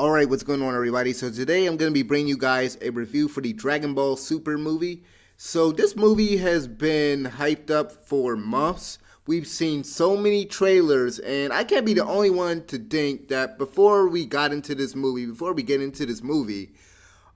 Alright, what's going on, everybody? So today I'm going to be bringing you guys a review for the Dragon Ball Super movie. So this movie has been hyped up for months. We've seen so many trailers, and I can't be the only one to think that before we get into this movie,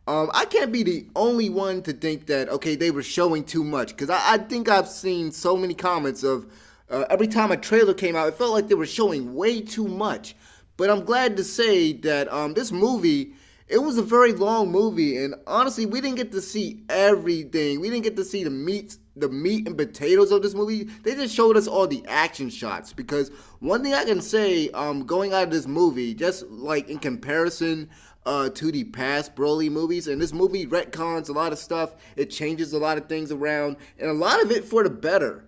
I can't be the only one to think that, okay, they were showing too much. Because I think I've seen so many comments of every time a trailer came out, it felt like they were showing way too much. But I'm glad to say that this movie, it was a very long movie, and honestly, we didn't get to see everything. We didn't get to see the meat and potatoes of this movie. They just showed us all the action shots. Because one thing I can say, going out of this movie, just like in comparison to the past Broly movies, and this movie retcons a lot of stuff. It changes a lot of things around, and a lot of it for the better.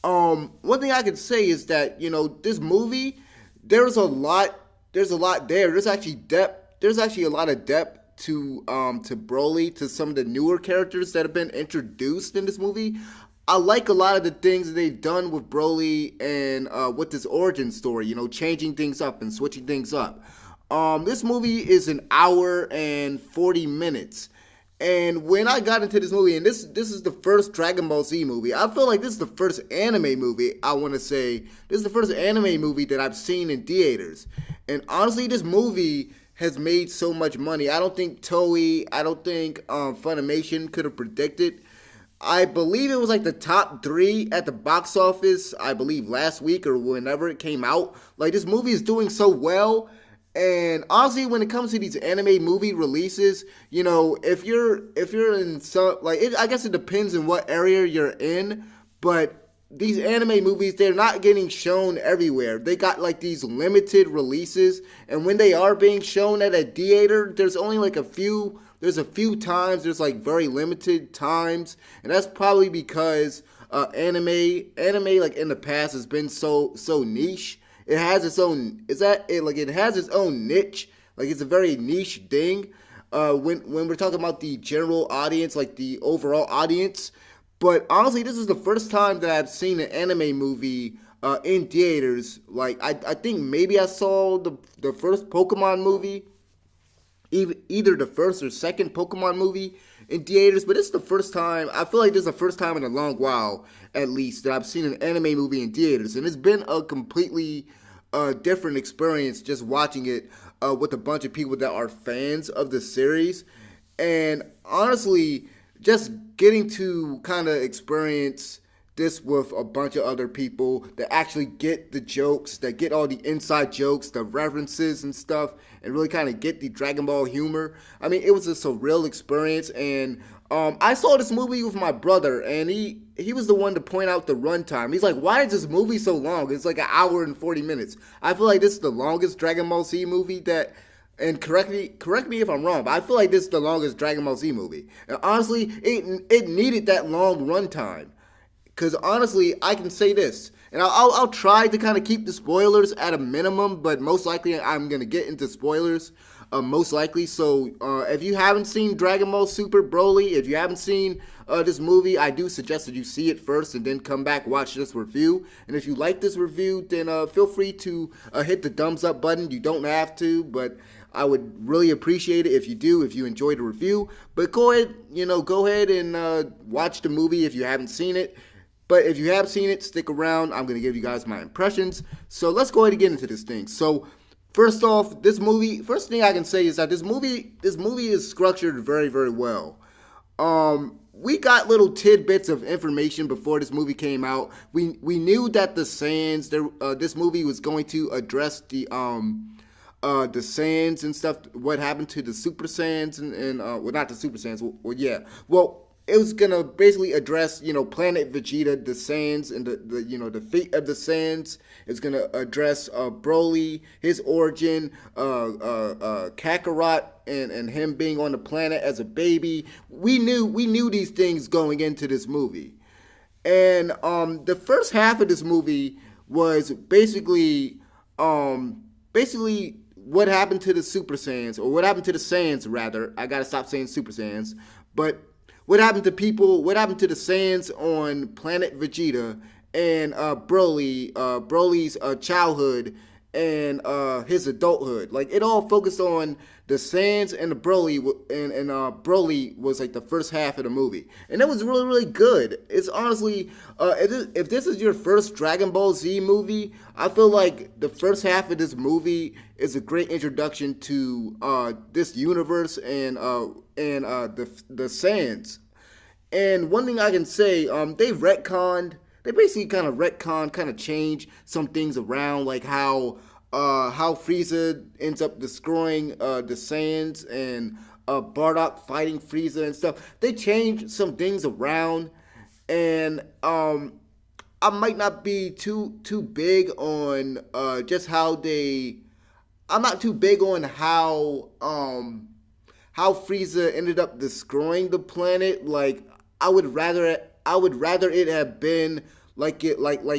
One thing I can say is that this movie, there's a lot there. There's actually depth. There's actually a lot of depth to Broly, to some of the newer characters that have been introduced in this movie. I like a lot of the things that they've done with Broly and with this origin story. Changing things up and switching things up. This movie is an hour and 40 minutes. And when I got into this movie, and this is the first Dragon Ball Z movie, I feel like this is the first anime movie, I want to say. This is the first anime movie that I've seen in theaters. And honestly, this movie has made so much money. I don't think Toei, I don't think Funimation could have predicted. I believe it was like the top 3 at the box office, I believe last week or whenever it came out. Like, this movie is doing so well. And honestly, when it comes to these anime movie releases, if you're in some, I guess it depends on what area you're in, but these anime movies, they're not getting shown everywhere. They got like these limited releases, and when they are being shown at a theater, there's only like a few times, there's like very limited times, and that's probably because anime like in the past has been so niche. It has its own. It has its own niche. Like, it's a very niche thing. When we're talking about the general audience, like the overall audience. But honestly, this is the first time that I've seen an anime movie in theaters. Like, I think maybe I saw the first Pokemon movie, either the first or second Pokemon movie in theaters, but this is the first time. I feel like this is the first time in a long while, at least, that I've seen an anime movie in theaters, and it's been a completely different experience just watching it with a bunch of people that are fans of the series. And honestly, just getting to kind of experience this with a bunch of other people that actually get the jokes, that get all the inside jokes, the references and stuff, and really kind of get the Dragon Ball humor. I mean, it was a surreal experience, and I saw this movie with my brother, and he was the one to point out the runtime. He's like, why is this movie so long? It's like an hour and 40 minutes. I feel like this is the longest Dragon Ball Z movie that, and correct me if I'm wrong, but I feel like this is the longest Dragon Ball Z movie. And honestly, it needed that long runtime. Because honestly, I can say this, and I'll try to kind of keep the spoilers at a minimum, but most likely I'm going to get into spoilers, most likely. So if you haven't seen Dragon Ball Super Broly, if you haven't seen this movie, I do suggest that you see it first and then come back, watch this review. And if you like this review, then feel free to hit the thumbs up button. You don't have to, but I would really appreciate it if you do, if you enjoyed the review. But go ahead and watch the movie if you haven't seen it. But if you have seen it, stick around. I'm going to give you guys my impressions. So let's go ahead and get into this thing. So first off, first thing I can say is that this movie is structured very, very well. We got little tidbits of information before this movie came out. We knew that the Saiyans, this movie was going to address the Saiyans and stuff, what happened to the Super Saiyans and well, not the Super Saiyans, it was gonna basically address, Planet Vegeta, the Saiyans, and the fate of the Saiyans. It's gonna address Broly, his origin, Kakarot, and him being on the planet as a baby. We knew these things going into this movie, and the first half of this movie was basically what happened to the Super Saiyans, or what happened to the Saiyans rather. I gotta stop saying Super Saiyans, but what happened to the Saiyans on Planet Vegeta, and Broly's childhood and his adulthood. Like it all focused on the Sans and the Broly, and Broly was like the first half of the movie, and that was really really good. It's honestly, if this is your first Dragon Ball Z movie, I feel like the first half of this movie is a great introduction to this universe and the Sans. And one thing I can say, they basically kind of retconned, kind of changed some things around, like how Frieza ends up destroying the Saiyans and Bardock fighting Frieza and stuff. They changed some things around, and I might not be too big on just how they. I'm not too big on how Frieza ended up destroying the planet. Like I would rather it have been like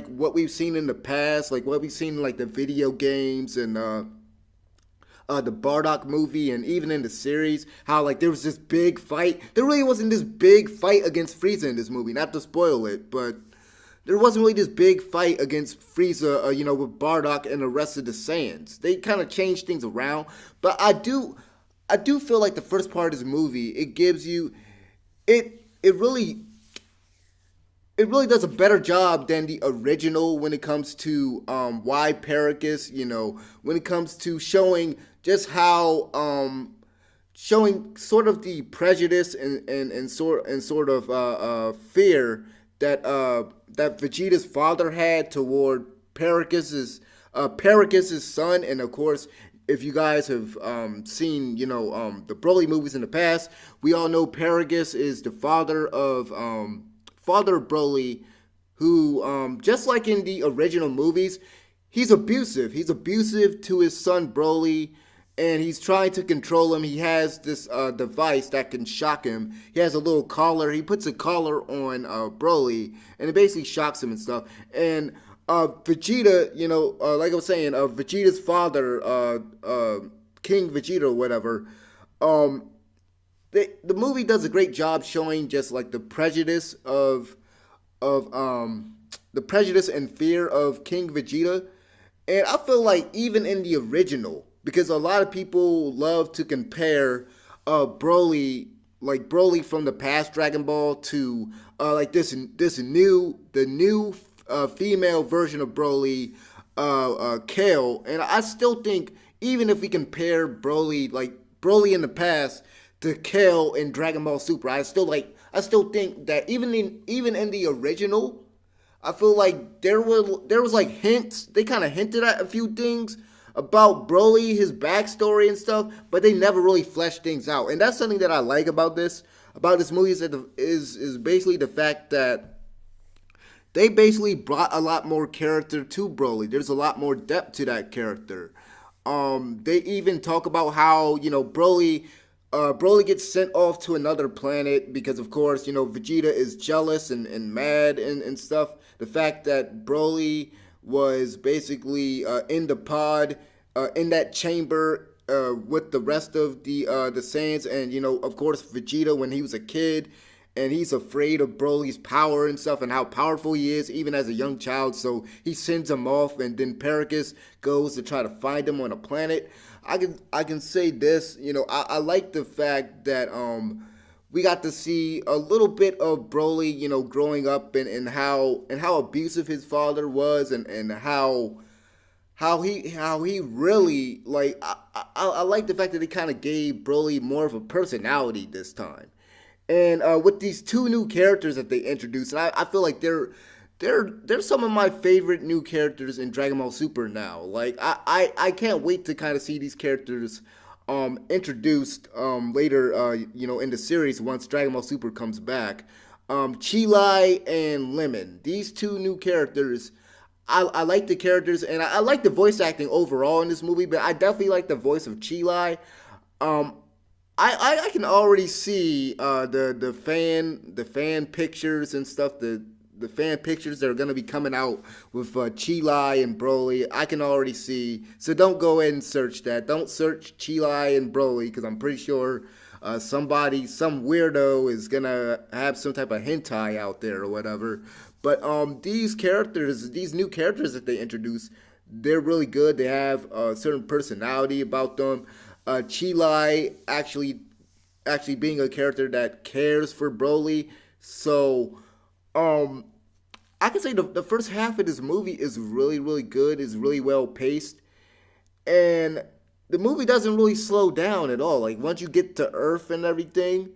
what we've seen in the past, like what we've seen in like the video games and the Bardock movie, and even in the series, how like there was this big fight. There really wasn't this big fight against Frieza in this movie. Not to spoil it, but there wasn't really this big fight against Frieza, with Bardock and the rest of the Saiyans. They kind of changed things around, but I do feel like the first part of this movie, it gives you, it really does a better job than the original when it comes to why Paracus, when it comes to showing just how showing sort of the prejudice and sort of fear that Vegeta's father had toward Paracus's son. And of course, if you guys have seen the Broly movies in the past, we all know Paracus is the father of Broly, who, just like in the original movies, he's abusive. He's abusive to his son Broly, and he's trying to control him. He has this device that can shock him. He has a little collar. He puts a collar on Broly, and it basically shocks him and stuff. And Vegeta, like I was saying, Vegeta's father, King Vegeta or whatever, the movie does a great job showing just like the prejudice the prejudice and fear of King Vegeta. And I feel like even in the original, because a lot of people love to compare Broly from the past Dragon Ball to like the new female version of Broly, Kale. And I still think even if we compare Broly in the past to Kale in Dragon Ball Super, I still think that even in the original, I feel like there was like hints. They kind of hinted at a few things about Broly, his backstory and stuff, but they never really fleshed things out. And that's something that I like about this movie is basically the fact that they basically brought a lot more character to Broly. There's a lot more depth to that character. They even talk about how Broly gets sent off to another planet because, of course, Vegeta is jealous and mad and stuff. The fact that Broly was basically in the pod, in that chamber with the rest of the Saiyans, and of course, Vegeta when he was a kid, and he's afraid of Broly's power and stuff and how powerful he is even as a young child. So he sends him off, and then Paracus goes to try to find him on a planet. I can say this, I like the fact that we got to see a little bit of Broly, growing up and how abusive his father was, and how he really like. I like the fact that they kind of gave Broly more of a personality this time. And with these two new characters that they introduced, and I feel like they're some of my favorite new characters in Dragon Ball Super now. Like I can't wait to kind of see these characters introduced later in the series once Dragon Ball Super comes back. Chilai and Lemon. These two new characters, I like the characters, and I like the voice acting overall in this movie, but I definitely like the voice of Chilai. I can already see the fan pictures and stuff, the fan pictures that are going to be coming out with Chilai and Broly. I can already see. So don't go ahead and search that. Don't search Chilai and Broly, because I'm pretty sure some weirdo is going to have some type of hentai out there or whatever. But these new characters that they introduced, they're really good. They have a certain personality about them. Chilai actually being a character that cares for Broly. So um, I can say the first half of this movie is really really good. Is really well paced, and the movie doesn't really slow down at all. Like once you get to Earth and everything,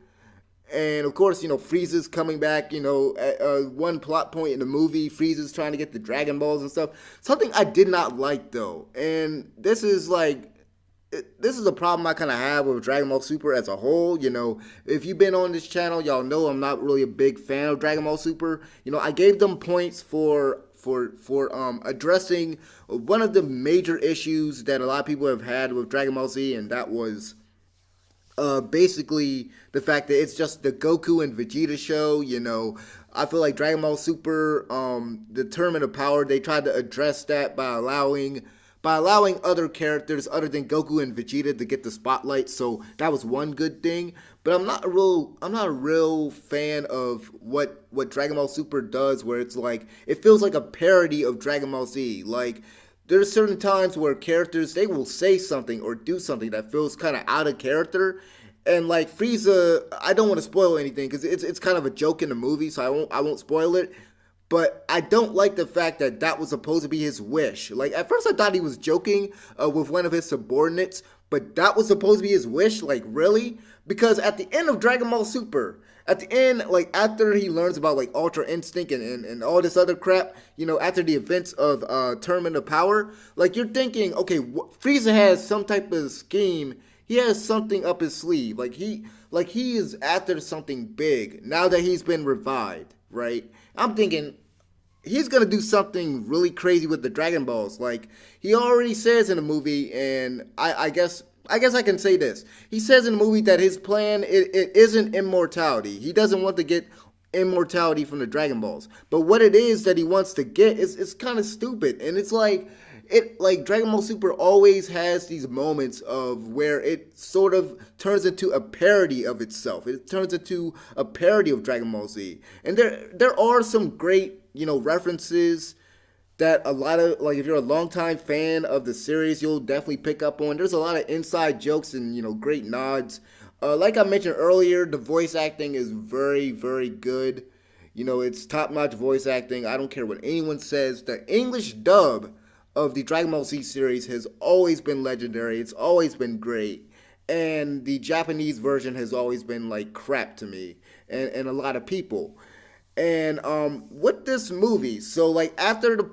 and of course, Frieza's coming back. One plot point in the movie, Frieza's trying to get the Dragon Balls and stuff. Something I did not like though, and this is a problem I kind of have with Dragon Ball Super as a whole. If you've been on this channel, y'all know I'm not really a big fan of Dragon Ball Super. I gave them points for addressing one of the major issues that a lot of people have had with Dragon Ball Z, and that was basically the fact that it's just the Goku and Vegeta show. I feel like Dragon Ball Super, the Tournament of Power, they tried to address that by allowing other characters other than Goku and Vegeta to get the spotlight. So that was one good thing. But I'm not a real fan of what Dragon Ball Super does, where it's like it feels like a parody of Dragon Ball Z. Like there's certain times where characters they will say something or do something that feels kind of out of character. And like Frieza, I don't want to spoil anything because it's kind of a joke in the movie, so I won't spoil it. But I don't like the fact that that was supposed to be his wish. Like at first, I thought he was joking with one of his subordinates, but that was supposed to be his wish. Like really? Because at the end of Dragon Ball Super, at the end, like after he learns about like Ultra Instinct and all this other crap, after the events of Tournament of Power, like you're thinking, okay, Frieza has some type of scheme. He has something up his sleeve. Like he is after something big now that he's been revived, right? I'm thinking he's gonna do something really crazy with the Dragon Balls. Like he already says in the movie, and I guess I can say this. He says in the movie that his plan it isn't immortality. He doesn't want to get immortality from the Dragon Balls. But what it is that he wants to get is kind of stupid. And it's like Dragon Ball Super always has these moments of where it sort of turns into a parody of itself. It turns into a parody of Dragon Ball Z. And there are some great, references that a lot of, like, if you're a longtime fan of the series, you'll definitely pick up on. There's a lot of inside jokes and, great nods. Like I mentioned earlier, the voice acting is very, very good. It's top-notch voice acting. I don't care what anyone says. The English dub of the Dragon Ball Z series has always been legendary. It's always been great. And the Japanese version has always been like crap to me and a lot of people. And with this movie, so like after the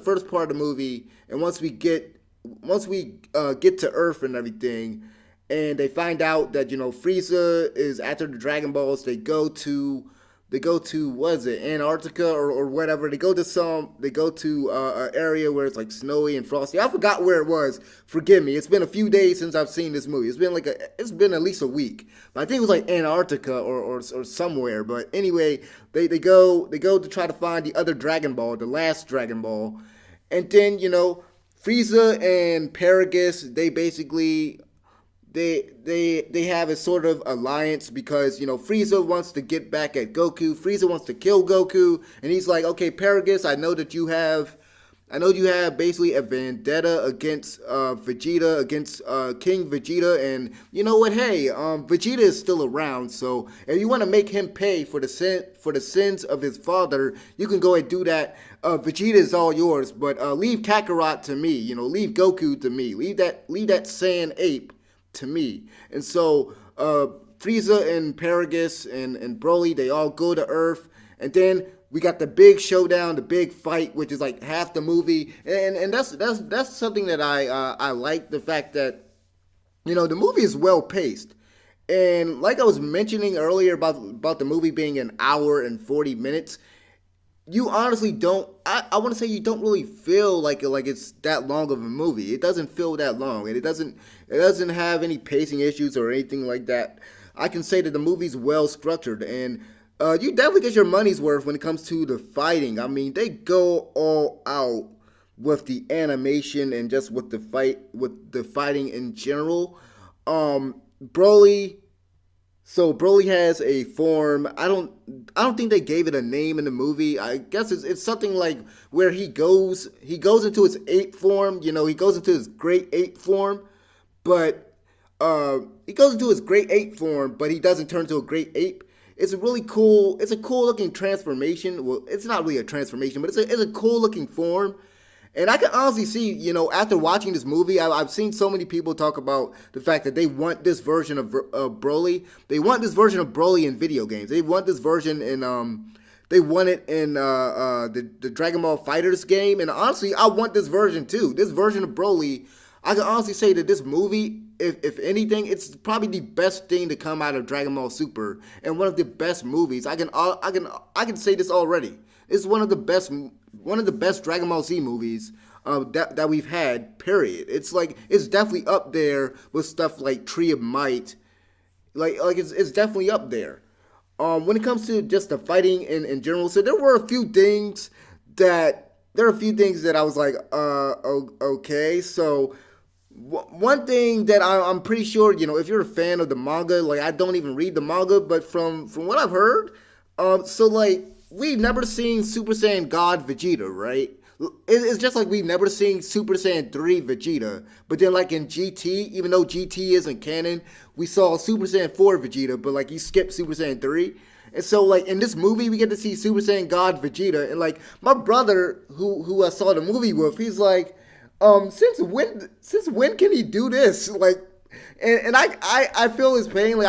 first part of the movie, and once we get to Earth and everything, and they find out that Frieza is after the Dragon Balls, they go to what is it, Antarctica or whatever. They go to an area where it's like snowy and frosty. I forgot where it was. Forgive me. It's been a few days since I've seen this movie. It's been at least a week. But I think it was like Antarctica or somewhere. But anyway, they go to try to find the other Dragon Ball, the last Dragon Ball, and then Frieza and Paragus, they basically they have a sort of alliance because Frieza wants to get back at Goku. Frieza wants to kill Goku, and he's like, okay, Paragus, I know you have basically a vendetta against Vegeta, against King Vegeta, and you know what? Hey, Vegeta is still around, so if you want to make him pay for the sins of his father, you can go and do that. Vegeta is all yours, but leave Kakarot to me. Leave Goku to me. Leave that Saiyan ape to me. And so Frieza and Paragus and Broly, they all go to Earth, and then we got the big showdown, the big fight, which is like half the movie, and that's something that I like, the fact that the movie is well paced. And like I was mentioning earlier about the movie being an hour and 40 minutes, you honestly don't. I want to say you don't really feel like it's that long of a movie. It doesn't feel that long, and it doesn't have any pacing issues or anything like that. I can say that the movie's well structured, and you definitely get your money's worth when it comes to the fighting. I mean, they go all out with the animation and just with the fighting in general. Broly So Broly has a form. I don't think they gave it a name in the movie. I guess it's something like where he goes into his ape form. He goes into his great ape form, but he goes into his great ape form, but he doesn't turn into a great ape. It's a really cool. It's a cool looking transformation. Well, it's not really a transformation, but it's a cool looking form. And I can honestly see, after watching this movie, I've seen so many people talk about the fact that they want this version of Broly. They want this version of Broly in video games. They want this version in they want it in the Dragon Ball Fighters game. And honestly, I want this version too. This version of Broly, I can honestly say that this movie, if anything, it's probably the best thing to come out of Dragon Ball Super and one of the best movies. I can say this already. It's one of the best Dragon Ball Z movies that we've had. Period. It's definitely up there with stuff like Tree of Might. It's definitely up there. When it comes to just the fighting in general, so there are a few things that I was like, okay. So one thing that I'm pretty sure, if you're a fan of the manga, like I don't even read the manga, but from what I've heard, so like we've never seen Super Saiyan God Vegeta, right? It's just like we've never seen Super Saiyan 3 Vegeta. But then like in GT, even though GT isn't canon, we saw Super Saiyan 4 Vegeta, but like you skipped Super Saiyan 3. And so like in this movie, we get to see Super Saiyan God Vegeta. And like my brother who I saw the movie with, he's like, since when can he do this? Like, and I feel his pain. Like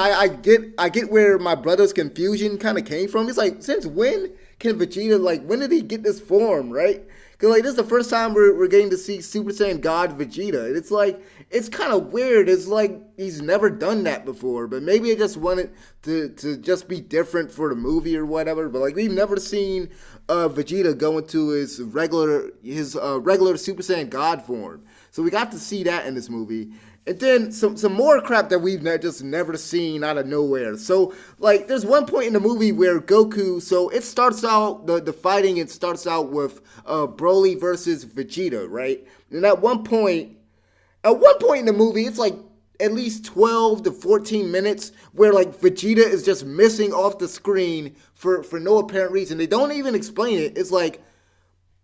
I get where my brother's confusion kind of came from. He's like, since when can Vegeta, like, when did he get this form, right? Because like this is the first time we're getting to see Super Saiyan God Vegeta. And it's like it's kind of weird. It's like he's never done that before. But maybe I just wanted to just be different for the movie or whatever. But like we've never seen Vegeta go into his regular Super Saiyan God form. So we got to see that in this movie. And then some more crap that we've just never seen out of nowhere. So, like, there's one point in the movie where Goku, so it starts out, the fighting, it starts out with Broly versus Vegeta, right? And at one point in the movie, it's like at least 12 to 14 minutes where, like, Vegeta is just missing off the screen for no apparent reason. They don't even explain it. It's like,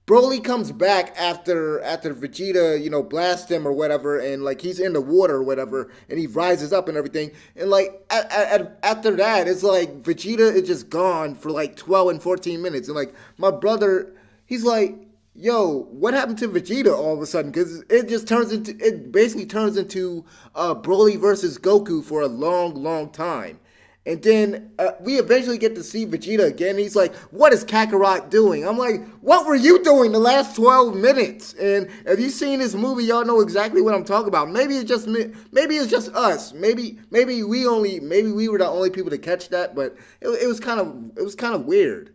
Broly comes back after Vegeta, blasts him or whatever, and like he's in the water or whatever, and he rises up and everything, and like after that, it's like Vegeta is just gone for like 12 and 14 minutes, and like my brother, he's like, "Yo, what happened to Vegeta all of a sudden?" Because it basically turns into Broly versus Goku for a long, long time. And then we eventually get to see Vegeta again. He's like, "What is Kakarot doing?" I'm like, "What were you doing the last 12 minutes?" And if you've seen this movie, y'all know exactly what I'm talking about. Maybe it's just me. Maybe it's just us. Maybe we were the only people to catch that. But it was kind of weird.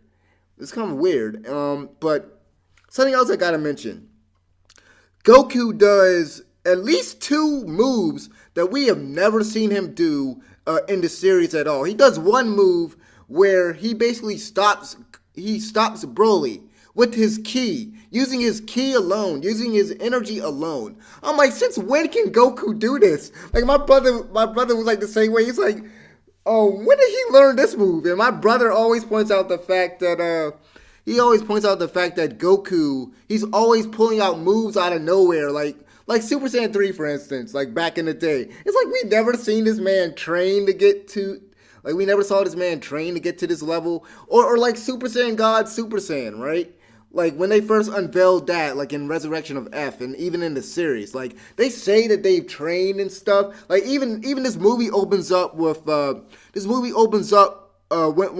It's kind of weird. But something else I gotta mention. Goku does at least two moves that we have never seen him do in the series at all. He does one move where he basically stops Broly with his ki, using his ki alone, using his energy alone. I'm like, since when can Goku do this? Like my brother was like the same way. He's like, oh, when did he learn this move? And my brother always points out the fact that Goku, he's always pulling out moves out of nowhere, like Super Saiyan 3, for instance, like back in the day. It's like we never seen this man train to get to, like we never saw this man train to get to this level. Or like Super Saiyan God Super Saiyan, right? Like when they first unveiled that, like in Resurrection of F, and even in the series, like they say that they've trained and stuff. Like even this movie opens up with when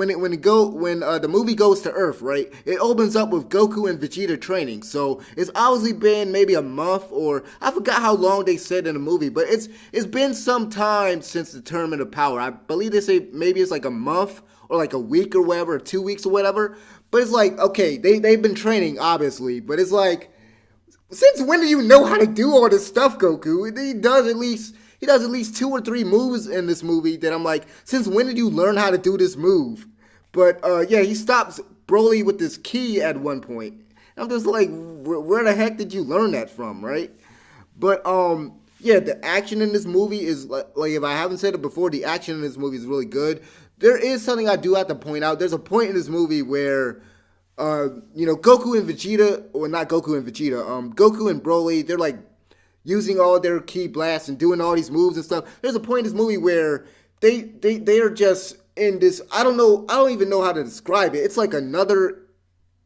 the movie goes to Earth, right? It opens up with Goku and Vegeta training. So it's obviously been maybe a month, or I forgot how long they said in the movie, but it's been some time since the Tournament of Power. I believe they say maybe it's like a month or like a week or whatever, or 2 weeks or whatever. But it's like, okay, they've been training obviously, but it's like, since when do you know how to do all this stuff, Goku? He does at least 2 or 3 moves in this movie that I'm like, since when did you learn how to do this move? But yeah, he stops Broly with his ki at one point. I'm just like, where the heck did you learn that from, right? But Yeah, the action in this movie is like if I haven't said it before, the action in this movie is really good. There is something I do have to point out. There's a point in this movie where, Goku and Vegeta, or not Goku and Vegeta, Goku and Broly, they're like using all their key blasts and doing all these moves and stuff. There's a point in this movie where they are just in this. I don't know. I don't even know how to describe it. It's like another.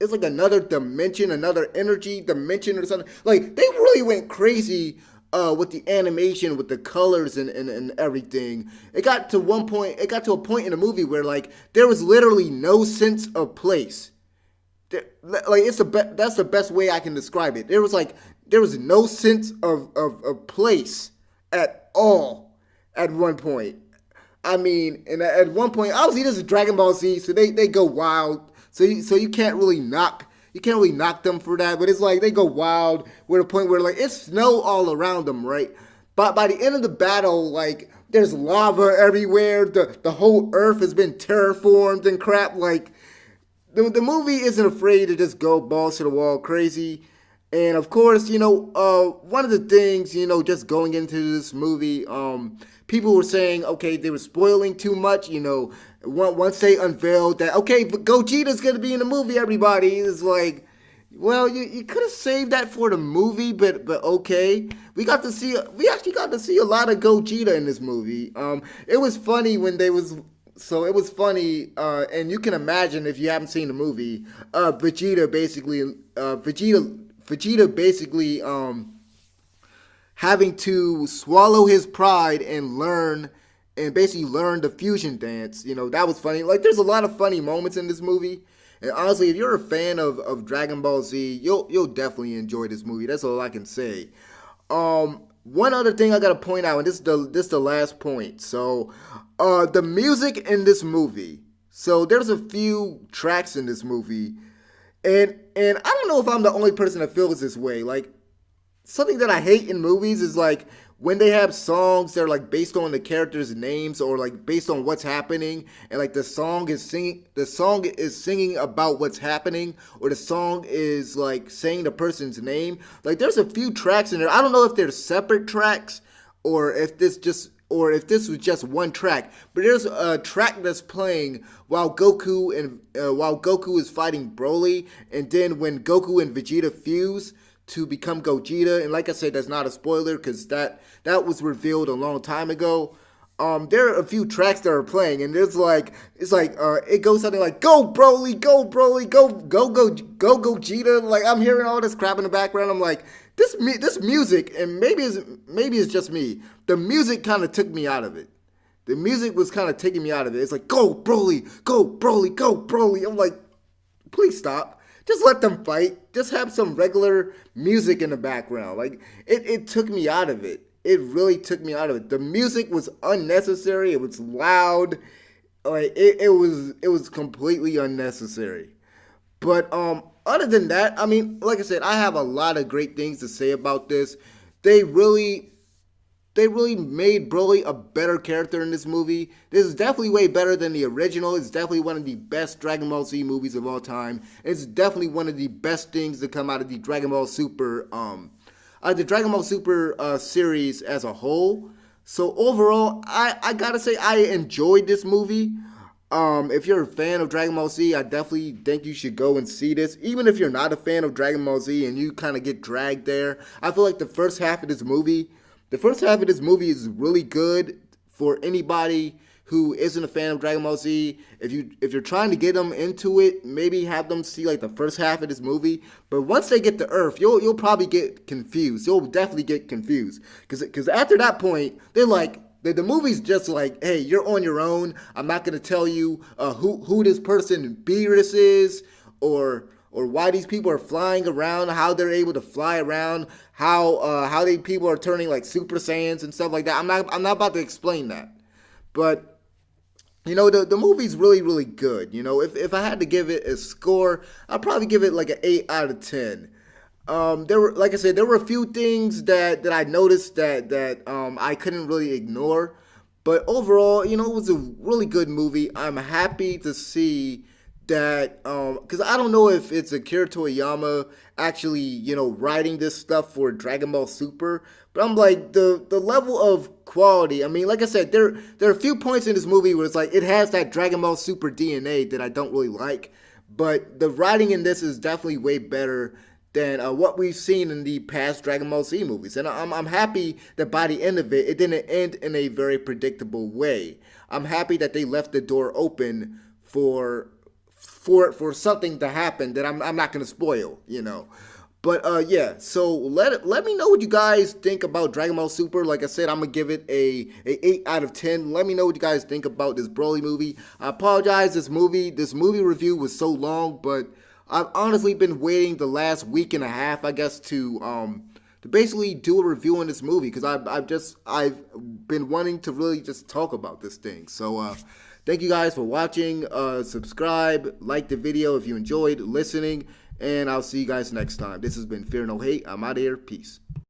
It's like another dimension, another energy dimension or something. Like they really went crazy with the animation, with the colors and everything. It got to one point. It got to a point in the movie where like there was literally no sense of place. Like that's the best way I can describe it. There was no sense of place at all at one point. I mean, and at one point, obviously this is Dragon Ball Z, so they go wild. So you can't really knock them for that. But it's like they go wild. We're at a point where like it's snow all around them, right? But by the end of the battle, like there's lava everywhere. The whole Earth has been terraformed and crap. Like the movie isn't afraid to just go balls to the wall crazy. And of course, one of the things, just going into this movie, people were saying, okay, they were spoiling too much, once they unveiled that, okay, Gogeta's going to be in the movie, everybody is like, well, you could have saved that for the movie, but okay. We actually got to see a lot of Gogeta in this movie. It was funny when they was, so it was funny, and you can imagine if you haven't seen the movie, Vegeta basically having to swallow his pride and basically learn the fusion dance. That was funny. Like there's a lot of funny moments in this movie. And honestly, if you're a fan of Dragon Ball Z, you'll definitely enjoy this movie. That's all I can say. One other thing I gotta point out, and this is the last point. So the music in this movie. So there's a few tracks in this movie. And I don't know if I'm the only person that feels this way. Like, something that I hate in movies is like when they have songs that are like based on the characters' names or like based on what's happening, and like the song is singing about what's happening, or the song is like saying the person's name. Like, there's a few tracks in there. I don't know if they're separate tracks or if this was just one track, but there's a track that's playing while Goku is fighting Broly, and then when Goku and Vegeta fuse to become Gogeta, and like I said, that's not a spoiler because that was revealed a long time ago. There are a few tracks that are playing, and it goes something like "Go Broly, go Broly, go Gogeta." Like I'm hearing all this crap in the background. I'm like, this music, and maybe it's just me. The music kind of took me out of it. The music was kind of taking me out of it. It's like, go Broly, go Broly, go Broly. I'm like, please stop. Just let them fight. Just have some regular music in the background. Like, it took me out of it. It really took me out of it. The music was unnecessary. It was loud. Like, it was completely unnecessary. But other than that, I mean, like I said, I have a lot of great things to say about this. They really made Broly a better character in this movie. This is definitely way better than the original. It's definitely one of the best Dragon Ball Z movies of all time. It's definitely one of the best things to come out of the Dragon Ball Super, series as a whole. So overall, I gotta say I enjoyed this movie. If you're a fan of Dragon Ball Z, I definitely think you should go and see this. Even if you're not a fan of Dragon Ball Z and you kind of get dragged there, I feel like the first half of this movie is really good for anybody who isn't a fan of Dragon Ball Z. If you're trying to get them into it, maybe have them see like the first half of this movie. But once they get to Earth, you'll probably get confused. You'll definitely get confused because after that point, they're like. The movie's just like, hey, you're on your own. I'm not gonna tell you who this person Beerus is, or why these people are flying around, how they're able to fly around, how they people are turning like Super Saiyans and stuff like that. I'm not about to explain that, but the movie's really really good. If I had to give it a score, I'd probably give it like an 8 out of 10. There were, like I said, there were a few things that I noticed that I couldn't really ignore, but overall, it was a really good movie. I'm happy to see that because I don't know if it's Akira Toriyama actually writing this stuff for Dragon Ball Super, but I'm like the level of quality. I mean, like I said, there are a few points in this movie where it's like it has that Dragon Ball Super DNA that I don't really like, but the writing in this is definitely way better than what we've seen in the past Dragon Ball Z movies. And I'm happy that by the end of it, it didn't end in a very predictable way. I'm happy that they left the door open for something to happen that I'm not gonna spoil. But yeah, so let me know what you guys think about Dragon Ball Super. Like I said, I'm gonna give it a 8 out of 10. Let me know what you guys think about this Broly movie. I apologize, this movie review was so long, but I've honestly been waiting the last week and a half, I guess, to basically do a review on this movie because I've been wanting to really just talk about this thing. So thank you guys for watching. Subscribe, like the video if you enjoyed listening, and I'll see you guys next time. This has been Fear No Hate. I'm out of here. Peace.